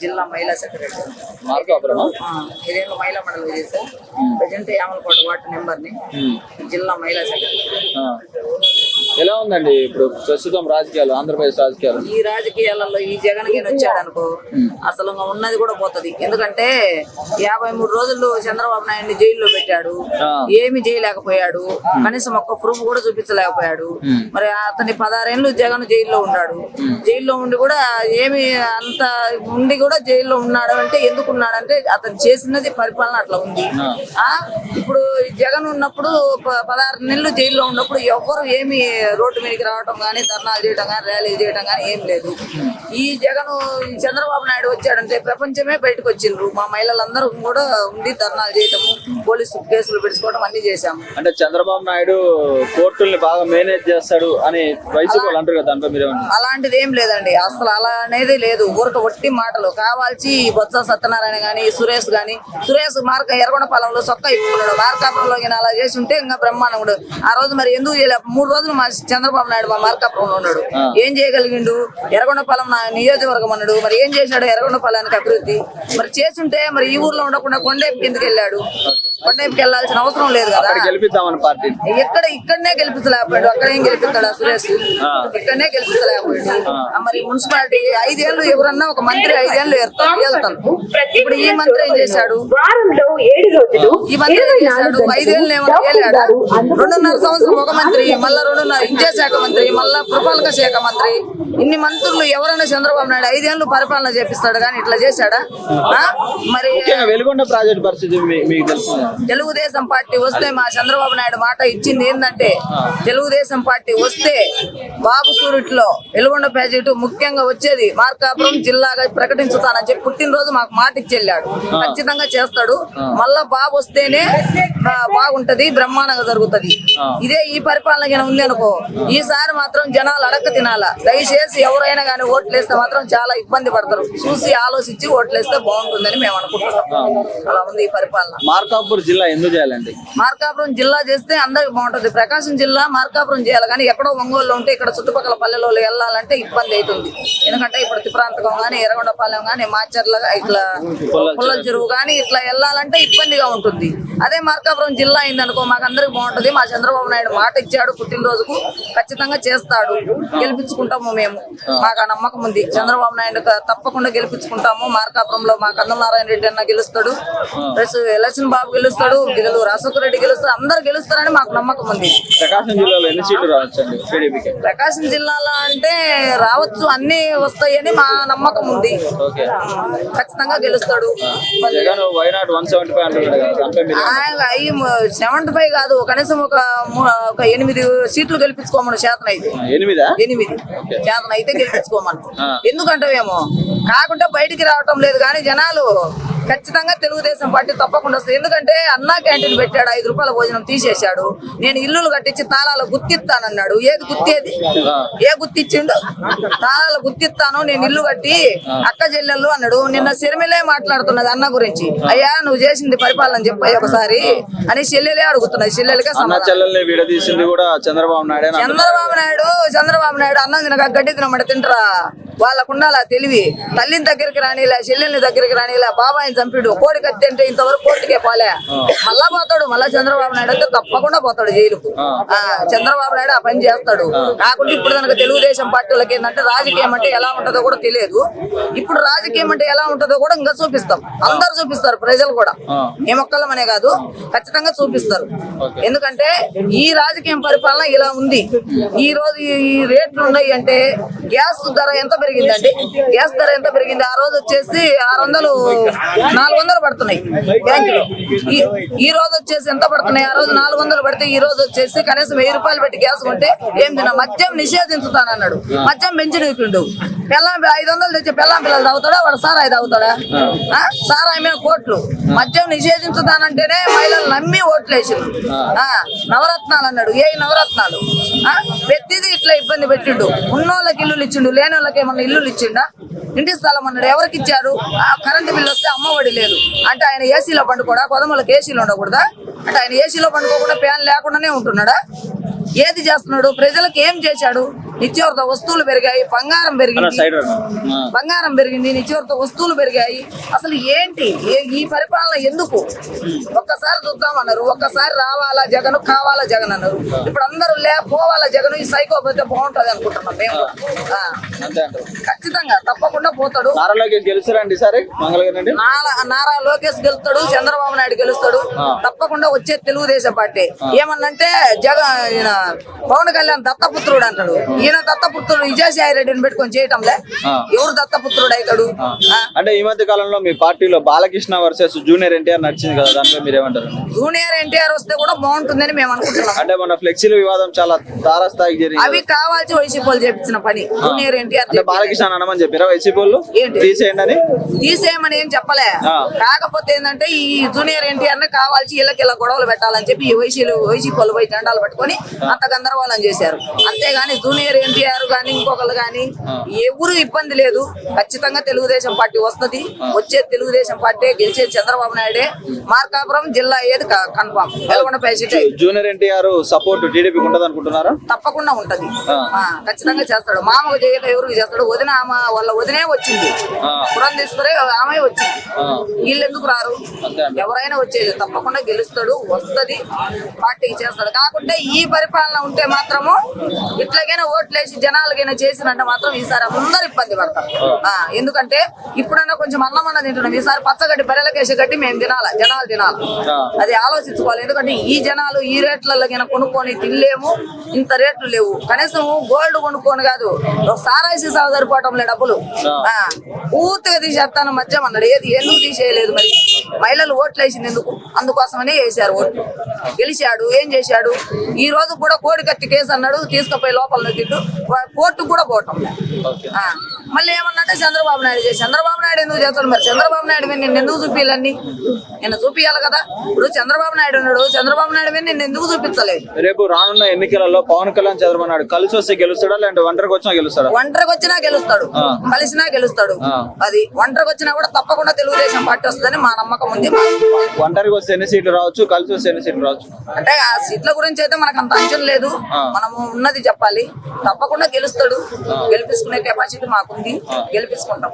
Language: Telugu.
జిల్లా మహిళా సెక్రటరీ మార్కాపురం ఇదేమో మహిళా మండలి చేశారు. ప్రజెంట్ యామలకోట వార్డు నెంబర్ని జిల్లా మహిళా సెక్రటరీ. ఎలా ఉందండి ఇప్పుడు ప్రస్తుతం రాజకీయాలు, ఆంధ్రప్రదేశ్ రాజకీయాలు? ఈ రాజకీయాలలో ఈ జగన్ గారు వచ్చాడు అనుకో అసలు ఉన్నది కూడా పోతుంది. ఎందుకంటే 53 రోజులు చంద్రబాబు నాయుడిని జైల్లో పెట్టాడు, ఏమి చేయలేకపోయాడు, కనీసం ఒక్క ప్రూఫ్ కూడా చూపించలేకపోయాడు. మరి అతని 16 ఏళ్ళు జగన్ జైల్లో ఉన్నాడు. జైల్లో ఉండి కూడా ఏమి అంత ఉండి కూడా జైల్లో ఉన్నాడు అంటే ఎందుకు ఉన్నాడంటే అతను చేసినది పరిపాలన అట్లా ఉంది. ఇప్పుడు జగన్ ఉన్నప్పుడు 16 నెలలు జైల్లో ఉన్నప్పుడు ఎవరు ఏమి రోడ్డు మీదకి రావడం కానీ, ధర్నాలు చేయడం కానీ, ర్యాలీలు చేయడం కానీ ఏం లేదు. ఈ జగన్ చంద్రబాబు నాయుడు వచ్చాడంటే ప్రపంచమే బయటకు వచ్చిండ్రు. మా మహిళలందరూ కూడా ఉండి ధర్నాలు చేయటము, పోలీసు కేసులు పెట్టుకోవడం అన్ని చేశాము. అంటే చంద్రబాబు నాయుడు కోర్టుల్ని బాగా మేనేజ్ చేస్తాడు అని వైసీపీ వాళ్ళు అంటారు కదా, దాంట్లో మీరు అలాంటిది ఏం లేదండి. అసలు అలా అనేది లేదు. ఊరక ఒట్టి మాటలు కావాల్సి బొత్స సత్యనారాయణ గాని, సురేష్ ఎర్రగొండపాలెంలో సొక్క ఇప్పుకున్నాడు. మార్కాపురంలో అలా చేసి ఉంటే ఇంకా బ్రహ్మాండం. ఆ రోజు మరి ఎందుకు 3 రోజులు మా చంద్రబాబు నాయుడు మా మార్కాపురంలో ఉన్నాడు. ఏం చేయగలిగిండు? ఎర్రగొండపాలెం నియోజకవర్గం అన్నాడు. మరి ఏం చేశాడు ఎర్రగొండపాలెంకి అభివృద్ధి? మరి చేస్తుంటే మరి ఈ ఊర్లో ఉండకుండా కొండేపుకి ఎందుకు వెళ్ళాడు? కొండేపుకి వెళ్ళాల్సిన అవసరం లేదు కదా. గెలిపిద్దామని పార్టీ ఇక్కడనే గెలిపించలేకపోయాడు. అక్కడ ఏం గెలిపిస్తాడా సురేష్? ఇక్కడనే గెలిపించలేకపోయాడు. మరి మున్సిపాలిటీ 5 ఏళ్ళు ఎవరన్నా ఒక మంత్రి 5 ఏళ్ళు వెళ్తాను. ఇప్పుడు ఈ మంత్రి ఏం చేశాడు? ఈ మంత్రి ఏం చేశాడు? 5 ఏళ్ళు ఏమన్నా వెళ్ళాడా? 2.5 సంవత్సరం ఒక మంత్రి, మళ్ళా 2.5 ఇన్ఛార్జ్ శాఖ మంత్రి, మళ్ళా పురపాలక శాఖ మంత్రి. ఇన్ని మంత్రులు ఎవరైనా చంద్రబాబు నాయుడు 5 ఏళ్ళు పరిపాలన చేపిస్తాడు కానీ ఇట్లా చేశాడా? మరి వెలుగొండ ప్రాజెక్ట్ పరిస్థితి మీకు తెలుసు. తెలుగుదేశం పార్టీ వస్తే మా చంద్రబాబు నాయుడు మాట ఇచ్చింది ఏంటంటే, తెలుగుదేశం పార్టీ వస్తే బాబు సూరిట్లో వెలుగొండ ప్రాజెక్టు ముఖ్యంగా వచ్చేది మార్కాపురం జిల్లాగా ప్రకటించుతానని చెప్పి పుట్టినరోజు మాకు మాట ఇచ్చి వెళ్ళాడు. ఖచ్చితంగా చేస్తాడు. మళ్ళా బాబు వస్తేనే బాగుంటది, బ్రహ్మాండంగా జరుగుతుంది. ఇదే ఈ పరిపాలన ఉంది అనుకో, ఈసారి మాత్రం జనాలు అడక్క తినాలా. దయచేసి ఎవరైనా కానీ ఓట్లేస్తే మాత్రం చాలా ఇబ్బంది పడతారు. చూసి ఆలోచించి ఓట్లేస్తే బాగుంటుందని మేము అనుకుంటున్నాం. అలా ఉంది ఈ పరిపాలన. మార్కాపురం జిల్లా ఎందుకు చేయాలండి? మార్కాపురం జిల్లా చేస్తే అందరికి బాగుంటుంది. ప్రకాశం జిల్లా మార్కాపురం చేయాలి కానీ ఎక్కడో ఒంగోలులో ఉంటే ఇక్కడ చుట్టుపక్కల పల్లెలో వెళ్ళాలంటే ఇబ్బంది అవుతుంది. ఎందుకంటే ఇప్పుడు తిప్రాంతకం కానీ, ఎర్రగొండపాలెం కానీ, మాచర్ల ఇట్లా పుల్లల చెరువు కానీ ఇట్లా వెళ్ళాలంటే ఇబ్బందిగా ఉంటుంది. అదే మార్కాపురం జిల్లా అయిందనుకో మాకు అందరికి బాగుంటుంది. మా చంద్రబాబు నాయుడు మాట ఇచ్చాడు, పుట్టినరోజుకు ఖచ్చితంగా చేస్తాడు. గెలిపించుకుంటాము మేము. మాకు ఆ నమ్మకం ఉంది. చంద్రబాబు నాయుడు తప్పకుండా గెలిపించుకుంటాము. మార్కాపురంలో మా కందనారాయణ రెడ్డి అన్న గెలుస్తాడు, ప్లస్ ఎలక్షన్ బాబు గెలుస్తాడు, రాజశేఖర రెడ్డి గెలుస్తాడు, అందరు గెలుస్తారని మాకు నమ్మకం ఉంది. ప్రకాశం జిల్లాలో ఎన్ని సీట్లు రావచ్చండి? ప్రకాశం జిల్లాలో అంటే రావచ్చు, అన్ని వస్తాయని మా నమ్మకం ఉంది. ఖచ్చితంగా గెలుస్తాడు. 75 కాదు, కనీసం ఒక 8 సీట్లు గెలిపించుకోమను. శాతం అయితే 8 శాతం అయితే గెలిపించుకోమను. ఎందుకంటావేమో కాకుంటే బయటికి రావటం లేదు కానీ జనాలు ఖచ్చితంగా తెలుగుదేశం పార్టీ తప్పకుండా వస్తుంది. ఎందుకంటే అన్నా క్యాంటీన్ పెట్టాడు, 5 రూపాయల భోజనం తీసేశాడు. నేను ఇల్లులు కట్టించి తాళాలు గుర్తిస్తానన్నాడు. ఏది గుర్తేది? ఏ గుర్తిచ్చిండు? తాళాలు గుర్తిస్తాను, నేను ఇల్లు కట్టి అక్క చెల్లెళ్ళు అన్నాడు. నిన్న శర్మిలే మాట్లాడుతున్నది అన్న గురించి. అయ్యా నువ్వు చేసింది పరిపాలన చెప్పాయి ఒకసారి అని చెల్లెలే అడుగుతున్నది. చెల్లెలకే చంద్రబాబు నాయుడు అన్నం తినక గడ్డి తినమంటే తింటరా? వాళ్ళకుండాల తెలివి. తల్లిని దగ్గరికి రానిలే, చెల్లెల్ని దగ్గరికి రానిలే. బాబాయిని చంపిడు, కోడి కత్తి అంటే ఇంతవరకు కోర్టుకే పోలే. మళ్ళా పోతాడు. మళ్ళా చంద్రబాబు నాయుడు అయితే తప్పకుండా పోతాడు జైలుకు. చంద్రబాబు నాయుడు ఆ పని చేస్తాడు. కాకుండా ఇప్పుడు కనుక తెలుగుదేశం పార్టీలకి ఏంటంటే రాజకీయం అంటే ఎలా ఉంటుందో కూడా తెలియదు. ఇప్పుడు రాజకీయం అంటే ఎలా ఉంటుందో కూడా ఇంకా చూపిస్తాం. అందరు చూపిస్తారు, ప్రజలు కూడా. ఏమొక్కలమనే కాదు, ఖచ్చితంగా చూపిస్తారు. ఎందుకంటే ఈ రాజకీయం పరిపాలన ఇలా ఉంది. ఈ రోజు ఈ రేట్లు ఉన్నాయి అంటే గ్యాస్ ధర ఎంత పెరిగిందండి? గ్యాస్ ధర ఎంత పెరిగింది? ఆ రోజు వచ్చేసి 600 400 పడుతున్నాయి బ్యాంకులో. ఈ రోజు వచ్చేసి ఎంత పడుతున్నాయి? ఆ రోజు 400 పడితే ఈ రోజు వచ్చేసి కనీసం 1000 రూపాయలు పెట్టి గ్యాస్ కొంటే ఏం తిన్నా? మద్యం నిషేధించుతానన్నాడు. మద్యం పెంచి నీపిండు. 500 తెచ్చి పిల్లం పిల్లలు తాగుతాడా? వాడు సారాయి తాగుతాడా? సారాయి మీద కోట్లు. మద్యం నిషేధించుతానంటేనే మహిళలు నమ్మి ఓట్లు వేసిండు. నవరత్నాలు అన్నాడు. ఏ నవరత్నాలు? ప్రతిదీ ఇట్లా ఇబ్బంది పెట్టిండు. ఉన్నోళ్ళకి ఇల్లులు ఇచ్చిండు, లేని వాళ్ళకి ఏమన్నా ఇల్లులు ఇచ్చిండా? ఇంటి స్థలం అన్నాడు. ఎవరికి ఇచ్చారు? కరెంటు బిల్లు వస్తే అమ్మఒడి లేదు అంటే ఆయన ఏసీలో పండుకోడా? కొదమలకు ఏసీలో ఉండకూడదా అంటే ఆయన ఏసీలో పండుకోకుండా ఫ్యాన్ లేకుండానే ఉంటున్నాడా? ఏది చేస్తున్నాడు, ప్రజలకు ఏం చేశాడు? నిత్యావసర వస్తువులు పెరిగాయి, బంగారం పెరిగింది, సైడ్ బంగారం పెరిగింది, నిత్యావసర వస్తువులు పెరిగాయి. అసలు ఏంటి ఈ పరిపాలన ఎందుకు? ఒక్కసారి చూద్దామన్నారు, ఒక్కసారి రావాలా జగన్, కావాలా జగన్ అన్నారు. ఇప్పుడు అందరూ పోవాలా జగన్, ఈ సైకో పోతే బాగుంటది అనుకుంటున్నాం మేము. అంతే అంటారు. ఖచ్చితంగా తప్పకుండా పోతాడు. నారా లోకేష్ గెలుస్తారండి సరే మంగళగిరి? నారా లోకేష్ గెలుస్తాడు, చంద్రబాబు నాయుడు గెలుస్తాడు తప్పకుండా. వచ్చే తెలుగుదేశం పార్టీ ఏమన్నంటే ఈయన పవన్ కళ్యాణ్ దత్తపుత్రుడు అంటాడు. ఈయన దత్తపుత్రుడు విజయసాయి రెడ్డిని పెట్టుకొని చేయటంలే, ఎవరు దత్తపుత్రుడు అవుతాడు? అంటే ఈ మధ్య కాలంలో మీ పార్టీలో బాలకృష్ణ వర్సెస్ జూనియర్ ఎన్టీఆర్ నడిచింది కదా, దాంట్లో మీరేమంటారు? జూనియర్ ఎన్టీఆర్ వస్తే కూడా బాగుంటుందని మేము అనుకుంటున్నాం. అంటే మన ఫ్లెక్సీల వివాదం చాలా తారాస్థాయికి జరిగింది. అవి కావాల్సి వైసీపీ వాళ్ళు చేపించిన పని. జూనియర్ ఎన్టీఆర్ అంటే బాలకృష్ణ అనమని చెప్పారా వైసీపీ వాళ్ళు తీసేయండి అని? తీసేయమని ఏం చెప్పలే. కాకపోతే ఏంటంటే ఈ జూనియర్ ఎన్టీఆర్ ని కావాల్సి ఇళ్ళకి ఇలా గొడవలు పెట్టాలని చెప్పి ఈ వైసీపీ వాళ్ళు పోయి జెండాలు పట్టుకొని అంత గందరగోళం చేశారు. అంతేగాని జూనియర్ ఎన్టీఆర్ గాని ఇంకొకరు గాని ఎవరు ఇబ్బంది లేదు. ఖచ్చితంగా తెలుగుదేశం పార్టీ వస్తది. వచ్చే తెలుగుదేశం పార్టీ, గెలిచేది చంద్రబాబు నాయుడే. మార్కాపురం జిల్లా ఏది కన్ఫామ్. జూనియర్ ఎన్టీఆర్ సపోర్ట్ టీడీపీకి ఉంటది అనుకుంటున్నారా? తప్పకుండా ఉంటది, ఖచ్చితంగా చేస్తాడు. మామకు చేయక ఎవరికి చేస్తాడు? వదిన వాళ్ళ వదినే వచ్చింది, పురంధేశ్వరి ఆమె వచ్చింది. వీళ్ళు ఎందుకు రారు? ఎవరైనా వచ్చేది తప్పకుండా గెలుస్తాడు, వస్తది, పార్టీకి చేస్తాడు. కాకుంటే ఈ పరిపాలన ఉంటే మాత్రము ఇట్లాగైనా ఓట్లేసి జనాలకైనా చేసినంటే మాత్రం ఈసారి అందరూ ఇబ్బంది పడతారు. ఎందుకంటే ఇప్పుడైనా కొంచెం అన్నమన్న తింటున్నాం, ఈసారి పచ్చగడ్డి బెరలకేసి గడ్డి మేము తినాలా, జనాలు తినాలి. అది ఆలోచించుకోవాలి. ఎందుకంటే ఈ జనాలు ఈ రేట్లలో కొనుక్కొని తినలేము, ఇంత రేట్లు లేవు. కనీసం గోల్డ్ కొనుక్కొని కాదు, సారాయి సీసాలు సరిపోవటం లే డబ్బులు. పూర్తిగా తీసేస్తాను మద్యం అన్నాడు. ఏది ఎందుకు తీసేయలేదు? మరి మహిళలు ఓట్లు వేసింది ఎందుకు? అందుకోసమనే వేసారు ఓట్లు. గెలిచాడు, ఏం చేశాడు? ఈ రోజు కూడా కోడికత్తి కేసు అన్నాడు, తీసుకుపోయి లోపల నెట్టిండు, కోర్టుకు కూడా పోవటం. మళ్ళీ ఏమన్నంటే చంద్రబాబు నాయుడు చేసి, చంద్రబాబు నాయుడు ఎందుకు చేస్తాడు? మరి చంద్రబాబు నాయుడు మీద నిన్ను ఎందుకు చూపించాలని? నిన్ను చూపించాలి కదా. ఇప్పుడు చంద్రబాబు నాయుడు ఉన్నాడు, చంద్రబాబు నాయుడు మీద నిన్ను ఎందుకు చూపించలేదు? రేపు రానున్న ఎన్నికలలో పవన్ కళ్యాణ్ చంద్రబాబు నాయుడు కలిసి వస్తే గెలుస్తాడా, లేదంటే ఒంటరికి వచ్చినా గెలుస్తాడా? ఒంటరికి వచ్చినా గెలుస్తాడు, కలిసినా గెలుస్తాడు. అది ఒంటరికి వచ్చినా కూడా తప్పకుండా తెలుగుదేశం పార్టీ వస్తుందని మా నమ్మకం ఉంది. ఒంటరికి వస్తే ఎన్ని సీట్లు రావచ్చు, కలిసి వస్తే ఎన్ని సీట్లు రావచ్చు? అంటే ఆ సీట్ల గురించి అయితే మనకు అంత అంచనా లేదు, మనము ఉన్నది చెప్పాలి. తప్పకుండా గెలుస్తాడు, గెలిపించుకునే కెపాసిటీ మాకుంది, గెలిపించుకుంటాం.